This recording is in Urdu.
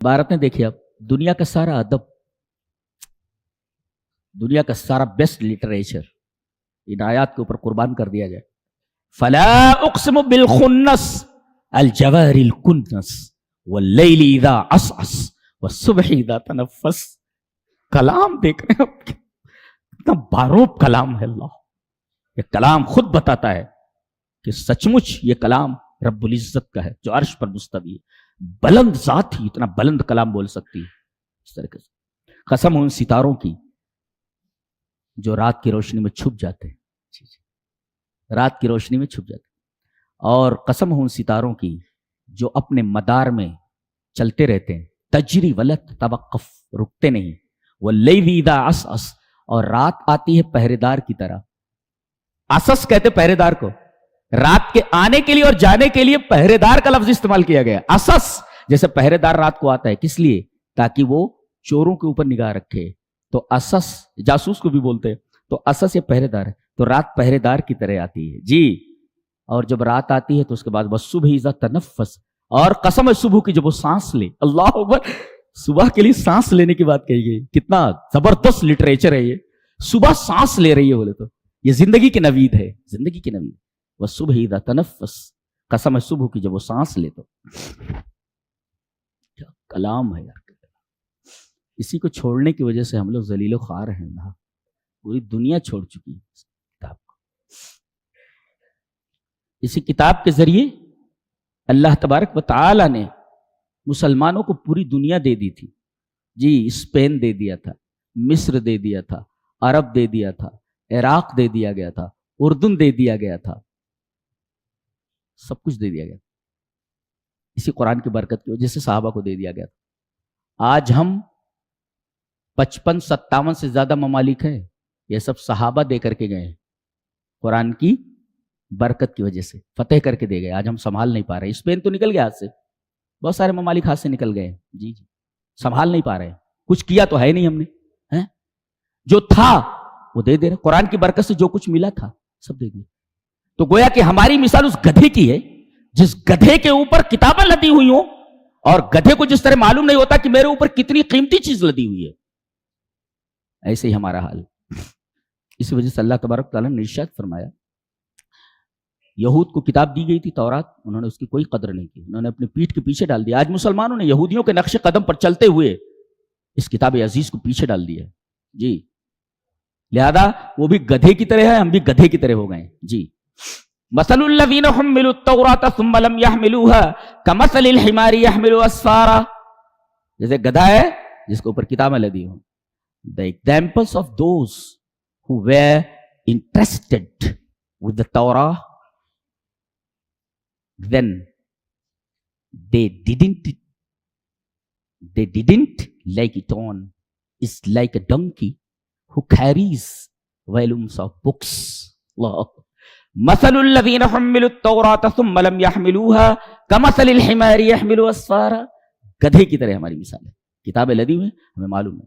عبارت نے دیکھیے اب دنیا کا سارا ادب، دنیا کا سارا بیسٹ لٹریچر ان آیات کے اوپر قربان کر دیا جائے. فلا اقسم بالخنس الجوار الکنس واللیل اذا عسعس والصبح اذا تنفس. کلام دیکھ رہے ہیں کتنا باروب کلام ہے. اللہ یہ کلام خود بتاتا ہے کہ سچ مچ یہ کلام رب العزت کا ہے جو عرش پر مستوی ہے. بلند ذات ہی اتنا بلند کلام بول سکتی ہے اس طریقے سے. قسم ان ستاروں کی جو رات کی روشنی میں چھپ جاتے ہیں، رات کی روشنی میں چھپ جاتے ہیں. اور قسم ان ستاروں کی جو اپنے مدار میں چلتے رہتے ہیں، تجری ولت توقف، رکتے نہیں. واللیل اذا عسعس، اور رات آتی ہے پہرے دار کی طرح. عسس کہتے پہرے دار کو، رات کے آنے کے لیے اور جانے کے لیے پہرے دار کا لفظ استعمال کیا گیا. عسس جیسے پہرے دار رات کو آتا ہے، کس لیے؟ تاکہ وہ چوروں کے اوپر نگاہ رکھے. تو عسس جاسوس کو بھی بولتے ہیں. تو عسس یہ پہرے دار ہے. تو رات پہرے دار کی طرح آتی ہے جی. اور جب رات آتی ہے تو اس کے بعد بس صبح اذا تنفس، اور قسم ہے صبح کی جب وہ سانس لے. اللہ اکبر، صبح کے لیے سانس لینے کی بات کہی گئی. کتنا زبردست لٹریچر ہے یہ. صبح سانس لے رہی ہے بولے تو یہ زندگی کی نوید ہے، زندگی کی نوید. وَالصُّبْحِ اِذَا تَنَفَّسَ، قسم ہے صبح کی جب وہ سانس لے تو. کیا کلام ہے یار. اسی کو چھوڑنے کی وجہ سے ہم لوگ ذلیل و خوار ہیں. پوری دنیا چھوڑ چکی ہے اس کتاب کو. اسی کتاب کے ذریعے اللہ تبارک و تعالی نے مسلمانوں کو پوری دنیا دے دی تھی جی. اسپین دے دیا تھا، مصر دے دیا تھا، عرب دے دیا تھا، عراق دے دیا گیا تھا، اردن دے دیا گیا تھا، سب کچھ دے دیا گیا. اسی قرآن کی برکت کی وجہ سے صحابہ کو دے دیا گیا تھا. آج ہم 55-57 سے زیادہ ممالک ہیں، یہ سب صحابہ دے کر کے گئے ہیں. قرآن کی برکت کی وجہ سے فتح کر کے دے گئے. آج ہم سنبھال نہیں پا رہے. اسپین تو نکل گیا ہاتھ سے، بہت سارے ممالک ہاتھ سے نکل گئے جی جی. سنبھال نہیں پا رہے. کچھ کیا تو ہے نہیں ہم نے، جو تھا وہ دے رہے. قرآن کی برکت سے جو کچھ ملا تھا سب دے دیا. تو گویا کہ ہماری مثال اس گدھے کی ہے جس گدھے کے اوپر کتابیں لدی ہوئی ہوں، اور گدھے کو جس طرح معلوم نہیں ہوتا کہ میرے اوپر کتنی قیمتی چیز لدی ہوئی ہے، ایسے ہی ہمارا حال. اس وجہ سے اللہ تبارک تعالیٰ نے ارشاد فرمایا، یہود کو کتاب دی گئی تھی تورات، انہوں نے اس کی کوئی قدر نہیں کی، انہوں نے اپنے پیٹھ کے پیچھے ڈال دیا. آج مسلمانوں نے یہودیوں کے نقش قدم پر چلتے ہوئے اس کتاب عزیز کو پیچھے ڈال دیا جی. لہذا وہ بھی گدھے کی طرح ہے، ہم بھی گدھے کی طرح ہو گئے جی. مثل الذین حملوا التوراۃ ثم لم يحملوها كمثل الحمار يحمل اسفارا. جیسے گدھا ہے جس کے اوپر کتابیں لدی ہوں. The examples of those who were interested with the Torah, then they didn't like it on, is like a donkey who carries volumes of books. Allah. مثل الذین حملوا التوراۃ ثم لم يحملوها كمثل الحمار يحمل اسفارا. گدھے کی طرح ہماری مثال ہے. کتابیں لدی ہوئی ہمیں معلوم ہے.